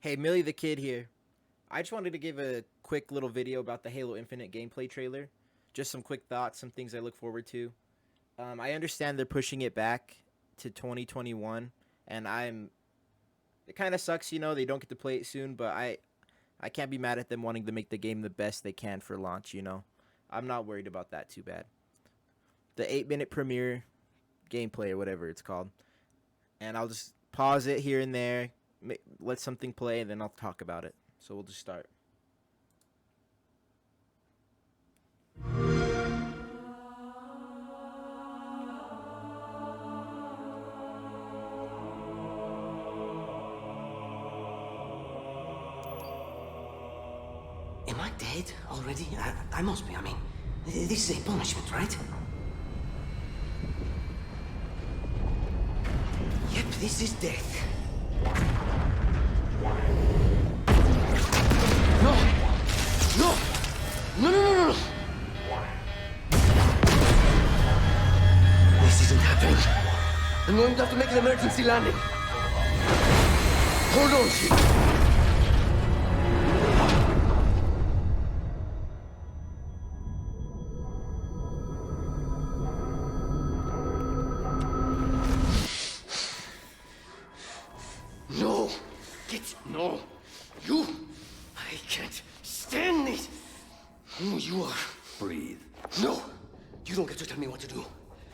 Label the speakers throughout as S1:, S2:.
S1: Hey, Millie the Kid here. I just wanted to give a quick little video about the Halo Infinite gameplay trailer. Just some quick thoughts, some things I look forward to. I understand they're pushing it back to 2021, and it kind of sucks, they don't get to play it soon, but I can't be mad at them wanting to make the game the best they can for launch. I'm not worried about that too bad. The 8-minute premiere gameplay or whatever it's called. And I'll just pause it here and there, let something play, and then I'll talk about it. So we'll just start.
S2: Am I dead already? I must be. I mean, this is a punishment, right? Yep, this is death. No! No! No, no, no, no! This isn't happening. I'm going to have to make an emergency landing. Hold on, Chief. No! No! You! I can't stand this! Who you are?
S3: Breathe.
S2: No! You don't get to tell me what to do.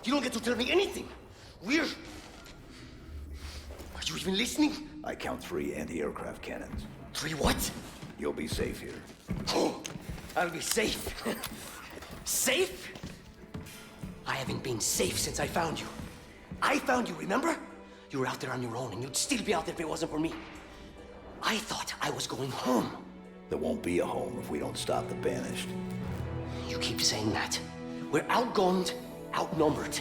S2: You don't get to tell me anything. We're... Are you even listening?
S3: I count 3 anti-aircraft cannons.
S2: 3 what?
S3: You'll be safe here.
S2: Oh, I'll be safe. Safe? I haven't been safe since I found you. I found you, remember? You were out there on your own, and you'd still be out there if it wasn't for me. I thought I was going home.
S3: There won't be a home if we don't stop the Banished.
S2: You keep saying that. We're outgunned, outnumbered.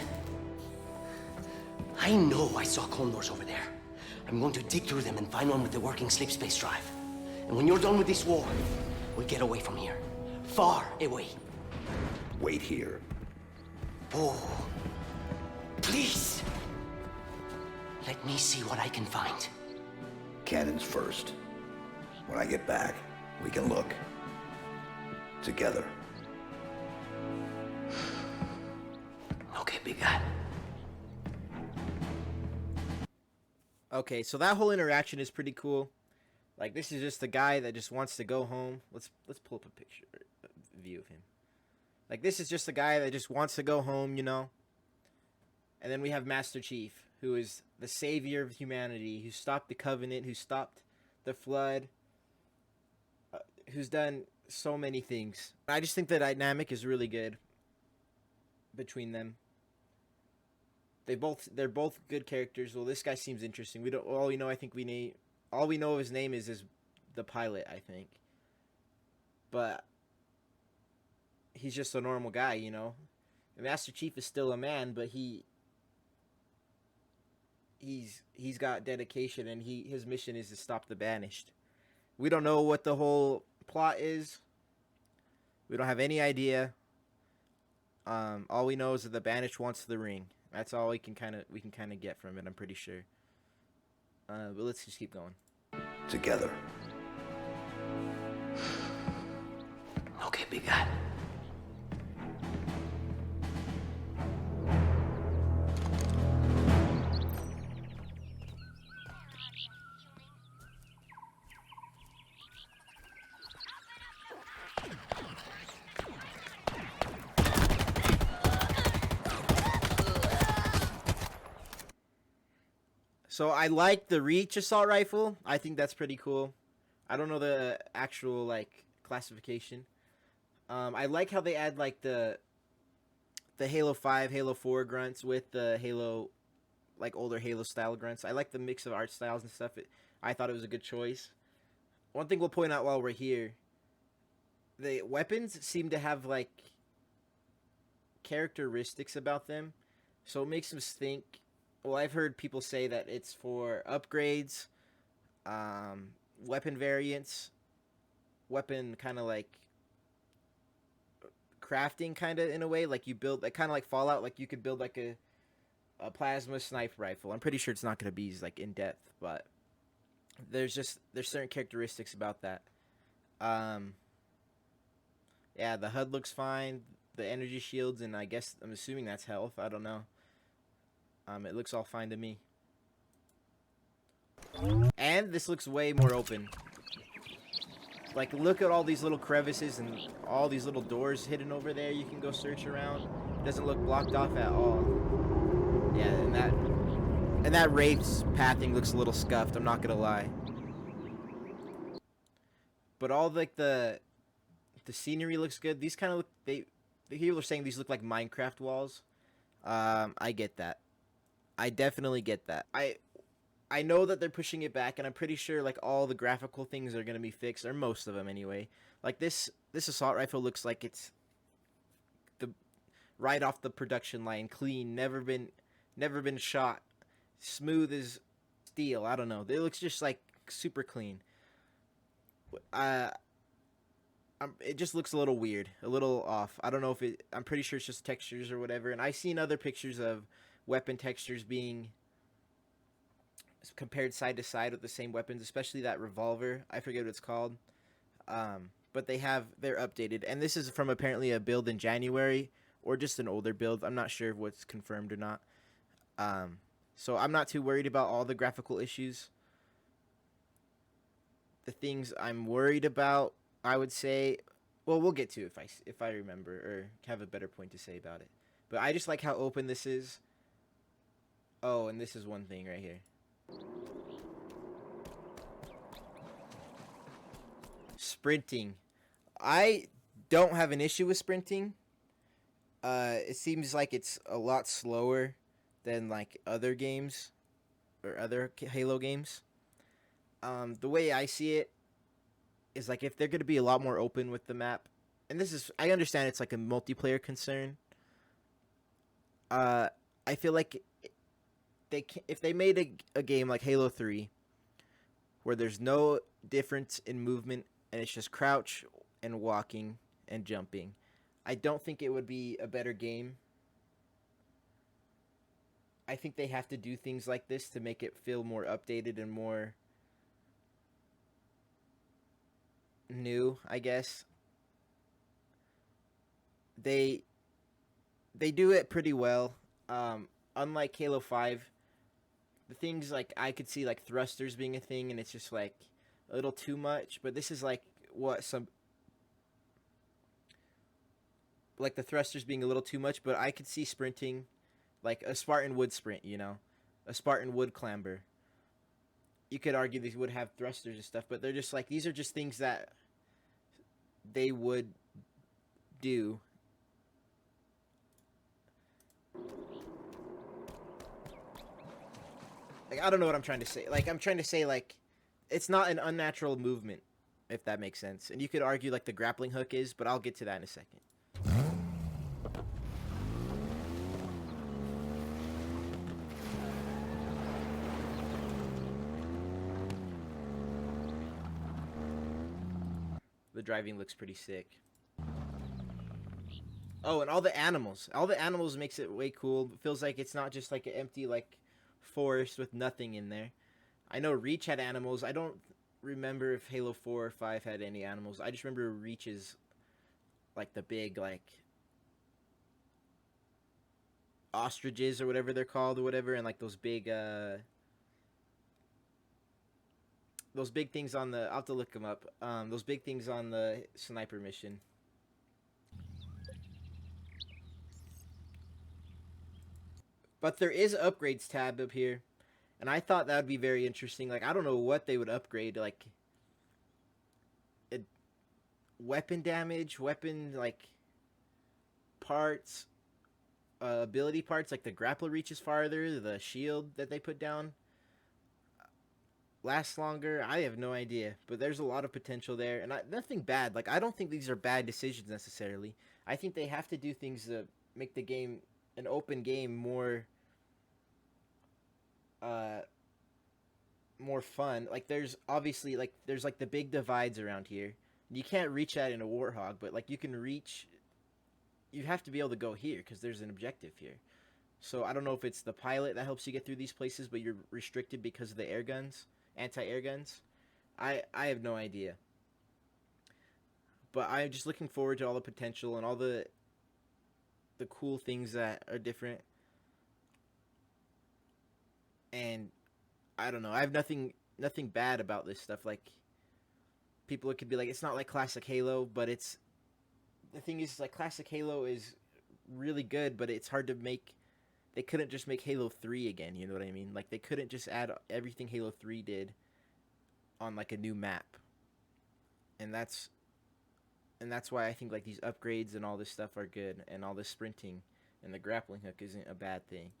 S2: I know I saw condors over there. I'm going to dig through them and find one with the working sleep space drive. And when you're done with this war, we'll get away from here. Far away.
S3: Wait here.
S2: Oh, please. Let me see what I can find.
S3: Cannons first. When I get back, we can look. Together.
S2: Okay, big guy.
S1: Okay, so that whole interaction is pretty cool. Like, this is just a guy that just wants to go home. Let's pull up a picture, a view of him. Like, this is just a guy that just wants to go home, And then we have Master Chief, who is the savior of humanity, who stopped the Covenant, who stopped the Flood, who's done so many things. I just think the dynamic is really good between them. They're both good characters. Well, this guy seems interesting. All we know of his name is the pilot, I think. But he's just a normal guy, The Master Chief is still a man, but he's got dedication, and his mission is to stop the Banished. We don't know what the whole plot is. We don't have any idea. All we know is that the Banished wants the ring. That's all we can kind of get from it, I'm pretty sure. But let's just keep going.
S3: Together.
S2: Okay, big guy.
S1: So I like the Reach assault rifle. I think that's pretty cool. I don't know the actual classification. I like how they add the Halo 5, Halo 4 grunts with the Halo older Halo style grunts. I like the mix of art styles and stuff. I thought it was a good choice. One thing we'll point out while we're here, the weapons seem to have characteristics about them, so it makes us think. Well, I've heard people say that it's for upgrades, weapon variants, weapon kind of crafting kind of in a way. Like you build, kind of like Fallout, you could build a plasma sniper rifle. I'm pretty sure it's not going to be in depth, but there's certain characteristics about that. Um, yeah, the HUD looks fine. The energy shields, and I guess I'm assuming that's health. I don't know. It looks all fine to me. And this looks way more open. Like, look at all these little crevices and all these little doors hidden over there. You can go search around. It doesn't look blocked off at all. Yeah, and that Wraith's pathing looks a little scuffed. I'm not gonna lie. But all like the scenery looks good. These kind of look. People are saying these look like Minecraft walls. I get that. I definitely get that. I know that they're pushing it back, and I'm pretty sure like all the graphical things are gonna be fixed, or most of them anyway. Like this assault rifle looks like it's right off the production line, clean, never been shot, smooth as steel. I don't know. It looks just like super clean. It just looks a little weird, a little off. I don't know if it. I'm pretty sure it's just textures or whatever. And I've seen other pictures of weapon textures being compared side to side with the same weapons, especially that revolver. I forget what it's called. But they're updated, and this is from apparently a build in January or just an older build. I'm not sure if what's confirmed or not. So I'm not too worried about all the graphical issues. The things I'm worried about, I would say, well, we'll get to if I remember or have a better point to say about it. But I just like how open this is. Oh, and this is one thing right here. Sprinting. I don't have an issue with sprinting. It seems like it's a lot slower than like other games or other Halo games. The way I see it is like if they're going to be a lot more open with the map, and I understand it's like a multiplayer concern. I feel like if they made a game like Halo 3 where there's no difference in movement and it's just crouch and walking and jumping, I don't think it would be a better game. I think they have to do things like this to make it feel more updated and more new, I guess. They do it pretty well. Unlike Halo 5, the things like I could see like thrusters being a thing, and it's just like a little too much. But this is like like the thrusters being a little too much. But I could see sprinting, like a Spartan would sprint, a Spartan would clamber. You could argue these would have thrusters and stuff, but they're just like, these are just things that they would do. Like, I don't know what I'm trying to say. Like, I'm trying to say, like, it's not an unnatural movement, if that makes sense. And you could argue, like, the grappling hook is, but I'll get to that in a second. The driving looks pretty sick. Oh, and all the animals. All the animals makes it way cool. It feels like it's not just like an empty, like, forest with nothing in there. I know Reach had animals. I don't remember if Halo 4 or 5 had any animals. I just remember Reach's, like, the big, like, ostriches or whatever they're called or whatever, and, like, those big things on the... I'll have to look them up. Those big things on the sniper mission. But there is an upgrades tab up here. And I thought that would be very interesting. Like, I don't know what they would upgrade. Like, weapon damage, weapon, like, parts, ability parts. Like, the grapple reaches farther. The shield that they put down lasts longer. I have no idea. But there's a lot of potential there. And nothing bad. Like, I don't think these are bad decisions necessarily. I think they have to do things to make the game, an open game, more fun. Like, there's obviously, like, there's like the big divides around here. You can't reach that in a Warthog, but like you can reach, you have to be able to go here because there's an objective here. So I don't know if it's the pilot that helps you get through these places, but you're restricted because of the air guns. anti-air guns. I have no idea. But I'm just looking forward to all the potential and all the cool things that are different. And I don't know. I have nothing bad about this stuff. Like, people could be like, it's not like classic Halo, but it's, the thing is, like, classic Halo is really good, but it's hard to make. They couldn't just make Halo 3 again, you know what I mean? Like, they couldn't just add everything Halo 3 did on, like, a new map. And that's why I think, like, these upgrades and all this stuff are good, and all this sprinting and the grappling hook isn't a bad thing.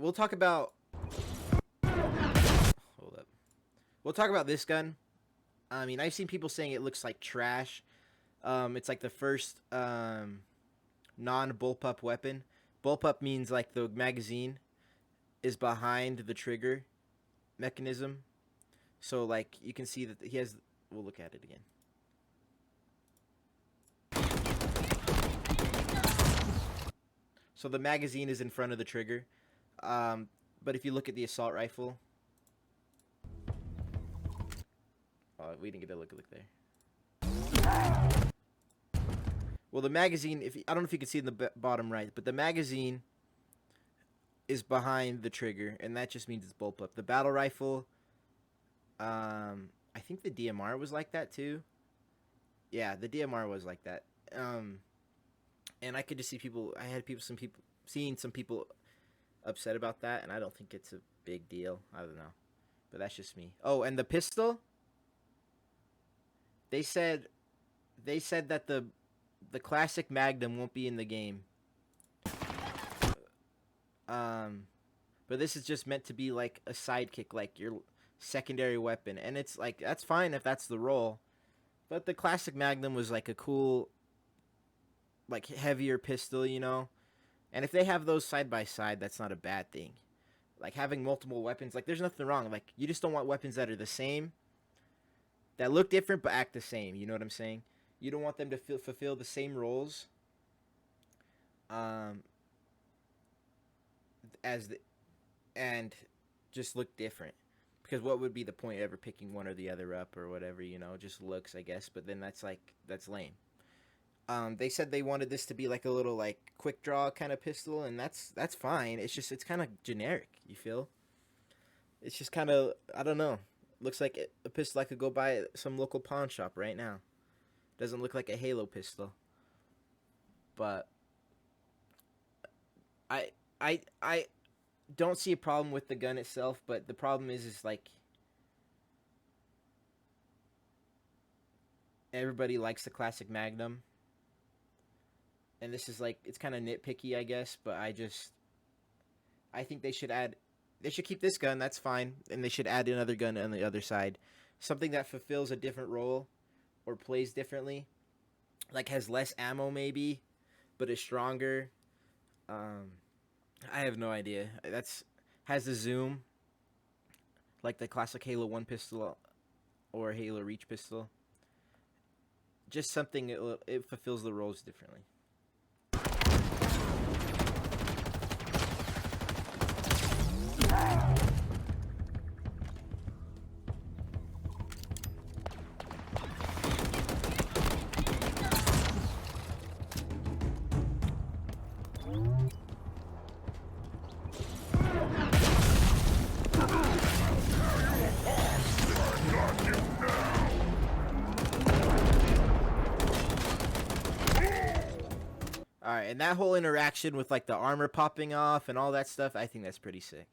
S1: We'll talk about. Hold up. We'll talk about this gun. I mean, I've seen people saying it looks like trash. It's like the first non-bullpup weapon. Bullpup means like the magazine is behind the trigger mechanism. So like you can see that he has. We'll look at it again. So the magazine is in front of the trigger. But if you look at the assault rifle, we didn't get a look there. Well, the magazine, I don't know if you can see in the bottom right, but the magazine is behind the trigger, and that just means it's bullpup. The battle rifle, I think the DMR was like that too. Yeah, the DMR was like that. And I could just see people. I had seeing some people upset about that, and I don't think it's a big deal. I don't know, but that's just me. Oh, and the pistol, they said that the classic Magnum won't be in the game, but this is just meant to be like a sidekick, like your secondary weapon, and it's like, that's fine if that's the role, but the classic Magnum was like a cool, like, heavier pistol, you know. And if they have those side by side, that's not a bad thing. Like, having multiple weapons, like, there's nothing wrong. Like, you just don't want weapons that are the same, that look different but act the same. You know what I'm saying? You don't want them to fulfill the same roles and just look different. Because what would be the point of ever picking one or the other up or whatever, you know? Just looks, I guess. But then that's lame. They said they wanted this to be like a little like quick draw kind of pistol, and that's fine. It's just, it's kind of generic, you feel? It's just kind of, I don't know. Looks like a pistol I could go buy at some local pawn shop right now. Doesn't look like a Halo pistol. But I don't see a problem with the gun itself, but the problem is like everybody likes the classic Magnum. And this is like, it's kind of nitpicky, I guess, but I think they should keep this gun, that's fine, and they should add another gun on the other side. Something that fulfills a different role or plays differently. Like, has less ammo maybe, but is stronger. I have no idea. Has the zoom, like the classic Halo 1 pistol or Halo Reach pistol. Just something, it fulfills the roles differently. Alright, and that whole interaction with like the armor popping off and all that stuff, I think that's pretty sick.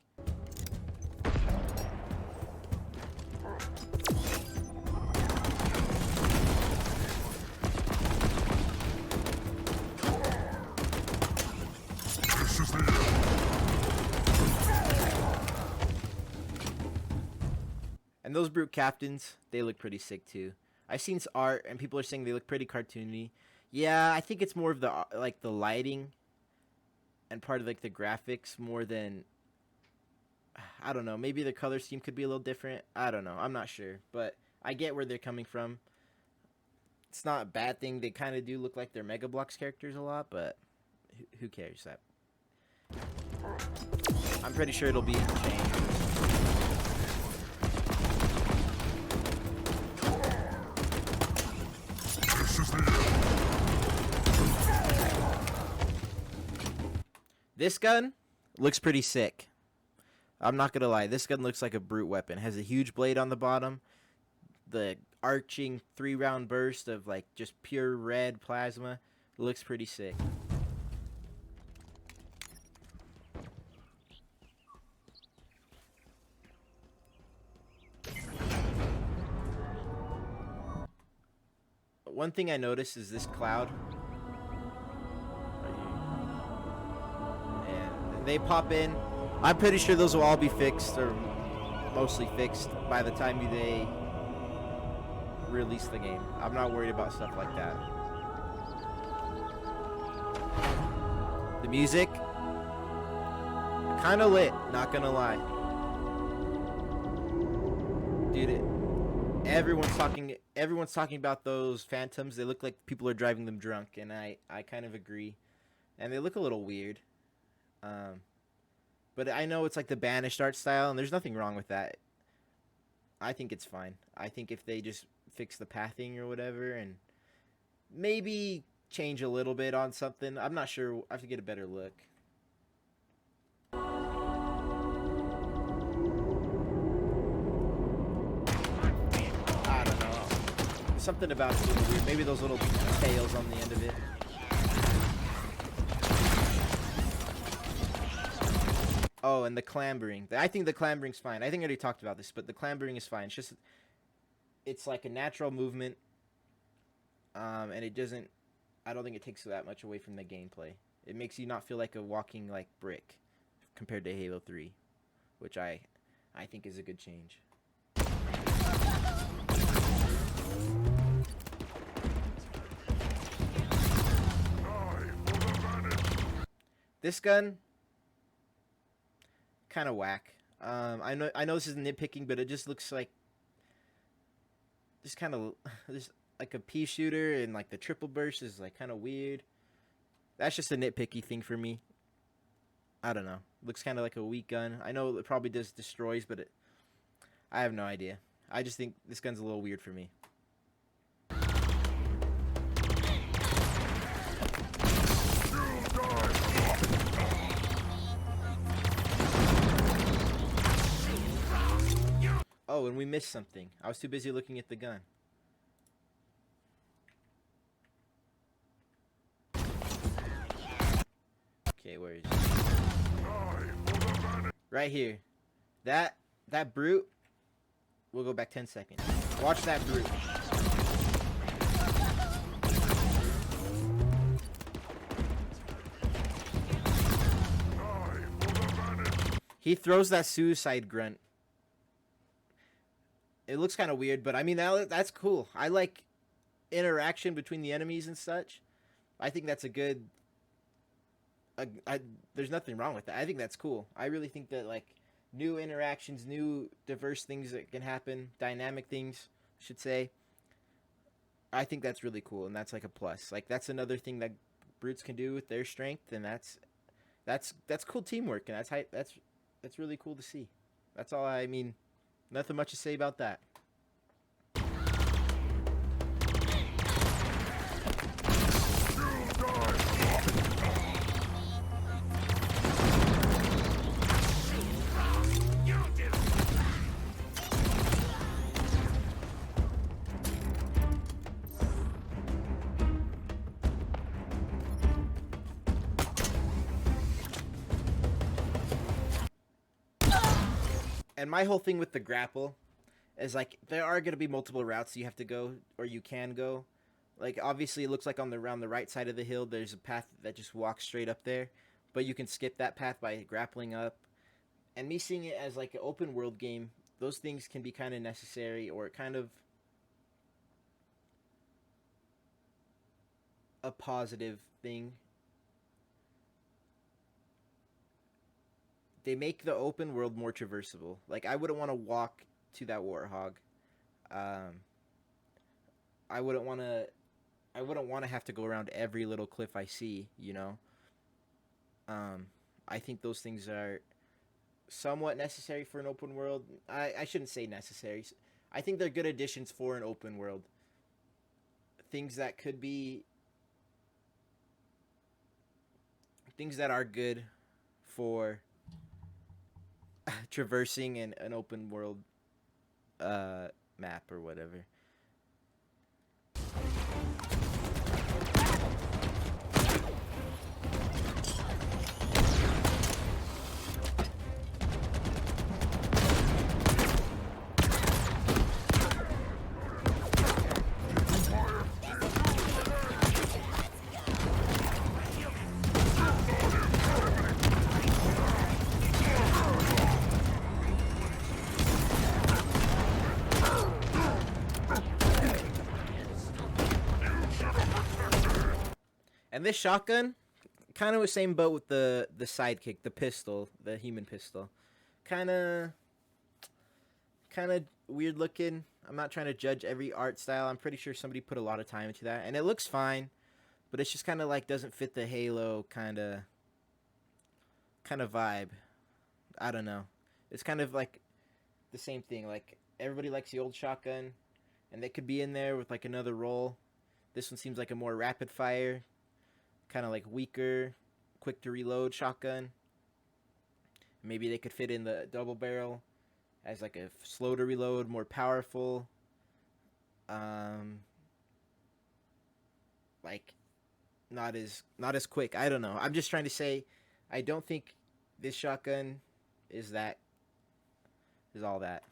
S1: And those brute captains, they look pretty sick too. I've seen art and people are saying they look pretty cartoony. Yeah, I think it's more of the like the lighting and part of like the graphics more than, I don't know, maybe the color scheme could be a little different. I don't know. I'm not sure, but I get where they're coming from. It's not a bad thing. They kind of do look like they're Mega Bloks characters a lot, but who cares? That I'm pretty sure it'll be changed. This gun looks pretty sick. I'm not gonna lie. This gun looks like a brute weapon. It has a huge blade on the bottom. The arching 3-round burst of like just pure red plasma. It looks pretty sick. One thing I noticed is this cloud. And they pop in. I'm pretty sure those will all be fixed, or mostly fixed, by the time they release the game. I'm not worried about stuff like that. The music, kind of lit, not gonna lie. Dude, everyone's talking about those phantoms. They look like people are driving them drunk, and I kind of agree. And they look a little weird. But I know it's like the banished art style, and there's nothing wrong with that. I think it's fine. I think if they just fix the pathing or whatever, and maybe change a little bit on something. I'm not sure. I have to get a better look. I don't know. Something about it's a little weird. Maybe those little tails on the end of it. Oh, and the clambering. I think the clambering's fine. I think I already talked about this, but the clambering is fine. It's like a natural movement, and it doesn't. I don't think it takes that much away from the gameplay. It makes you not feel like a walking like brick, compared to Halo 3, which I think is a good change. This gun, kind of whack. I know this is nitpicking, but it just looks like just kind of just like a pea shooter, and like the triple burst is like kind of weird. That's just a nitpicky thing for me. I don't know. Looks kind of like a weak gun. I know it probably does destroys, but I have no idea. I just think this gun's a little weird for me. Oh, and we missed something. I was too busy looking at the gun. Okay, where is it? Right here. That brute. We'll go back 10 seconds. Watch that brute. He throws that suicide grunt. It looks kind of weird, but I mean, that's cool. I like interaction between the enemies and such. I think that's a good... there's nothing wrong with that. I think that's cool. I really think that, like, new interactions, new diverse things that can happen, dynamic things, I should say, I think that's really cool, and that's like a plus. Like, that's another thing that brutes can do with their strength, and that's cool teamwork, and that's really cool to see. That's all. I mean, nothing much to say about that. And my whole thing with the grapple is like there are gonna be multiple routes you have to go or you can go. Like obviously it looks like around the right side of the hill there's a path that just walks straight up there, but you can skip that path by grappling up. And me seeing it as like an open world game, those things can be kind of necessary or kind of a positive thing. They make the open world more traversable. Like I wouldn't want to walk to that warthog. I wouldn't want to. I wouldn't want to have to go around every little cliff I see. You know. I think those things are somewhat necessary for an open world. I shouldn't say necessary. I think they're good additions for an open world. Things that could be. Things that are good for traversing an open world map or whatever. And this shotgun, kind of the same boat with the sidekick, the pistol, the human pistol. Kind of weird looking. I'm not trying to judge every art style. I'm pretty sure somebody put a lot of time into that. And it looks fine, but it's just kind of like doesn't fit the Halo kind of vibe. I don't know. It's kind of like the same thing. Like everybody likes the old shotgun, and they could be in there with like another role. This one seems like a more rapid fire, kind of like weaker, quick to reload shotgun. Maybe they could fit in the double barrel as like a slow to reload, more powerful. Like not as quick. I don't know. I'm just trying to say I don't think this shotgun is all that.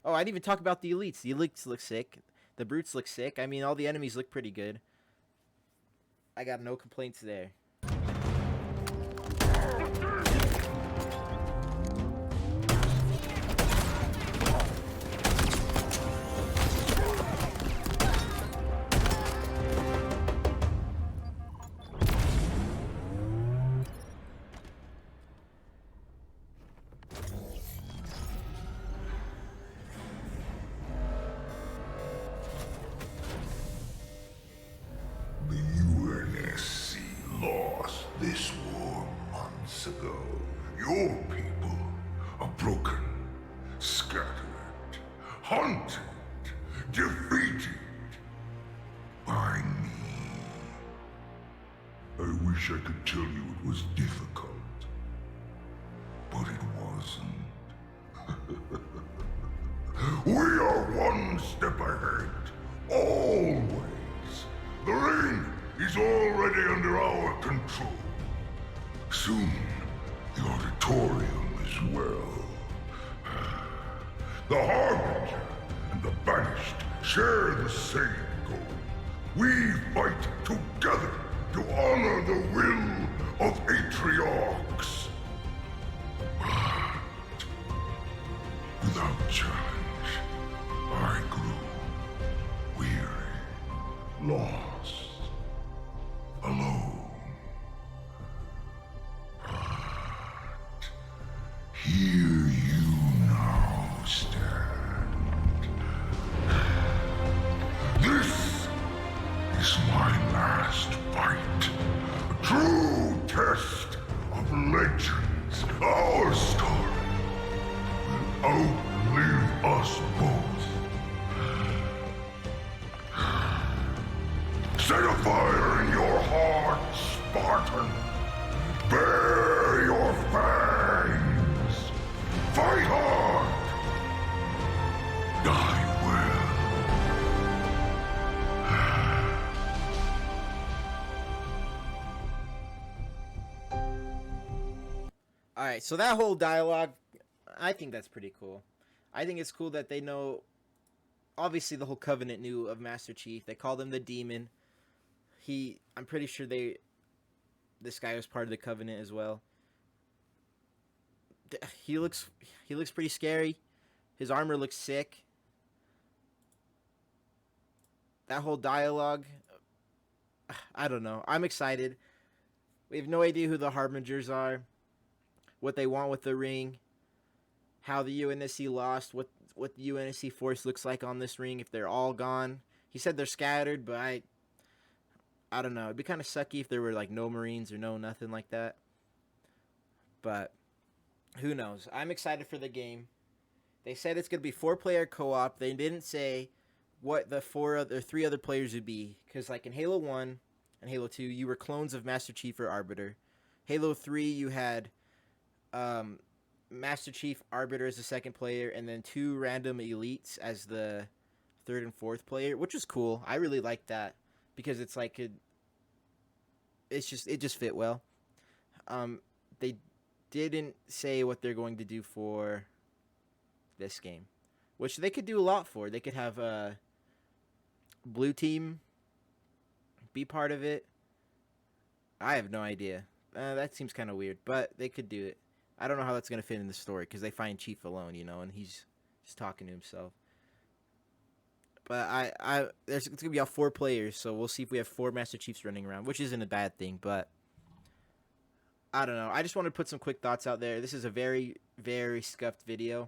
S1: Oh, I didn't even talk about the elites. The elites look sick. The brutes look sick. I mean, all the enemies look pretty good. I got no complaints there.
S4: This war months ago. Your people are broken, scattered, hunted, defeated by me. I wish I could tell you it was difficult, but it wasn't. We are one step ahead, always. The ring is already under our control. Soon, the auditorium as well. The Harbinger and the Banished share the same goal. We fight together to honor the will of Atriox. But without challenge, I grew weary, lost, alone. Here you now stand. This is my last fight. A true test of legends. Our story will outlive us both. Set a fire in your heart, Spartan. Bare your fangs. Fight hard. Die well.
S1: All right, so that whole dialogue, I think that's pretty cool. I think it's cool that they know. Obviously, the whole Covenant knew of Master Chief. They called him the Demon. I'm pretty sure this guy was part of the Covenant as well. He looks pretty scary. His armor looks sick. That whole dialogue, I don't know. I'm excited. We have no idea who the Harbingers are, what they want with the ring, how the UNSC lost, what the UNSC force looks like on this ring if they're all gone. He said they're scattered, but I don't know. It'd be kind of sucky if there were like no Marines or no nothing like that. But who knows? I'm excited for the game. They said it's going to be 4-player co-op. They didn't say what the 3 other players would be, because like in Halo 1 and Halo 2, you were clones of Master Chief or Arbiter. Halo 3, you had Master Chief, Arbiter as the second player, and then 2 random elites as the 3rd and 4th player, which was cool. I really liked that because it's like it just fit well. They didn't say what they're going to do for this game, which they could do a lot for. They could have Blue Team be part of it. I have no idea. That seems kind of weird, but they could do it. I don't know how that's going to fit in the story because they find Chief alone, and he's just talking to himself. But it's going to be all 4 players, so we'll see if we have 4 Master Chiefs running around, which isn't a bad thing, but I don't know. I just wanted to put some quick thoughts out there. This is a very, very scuffed video.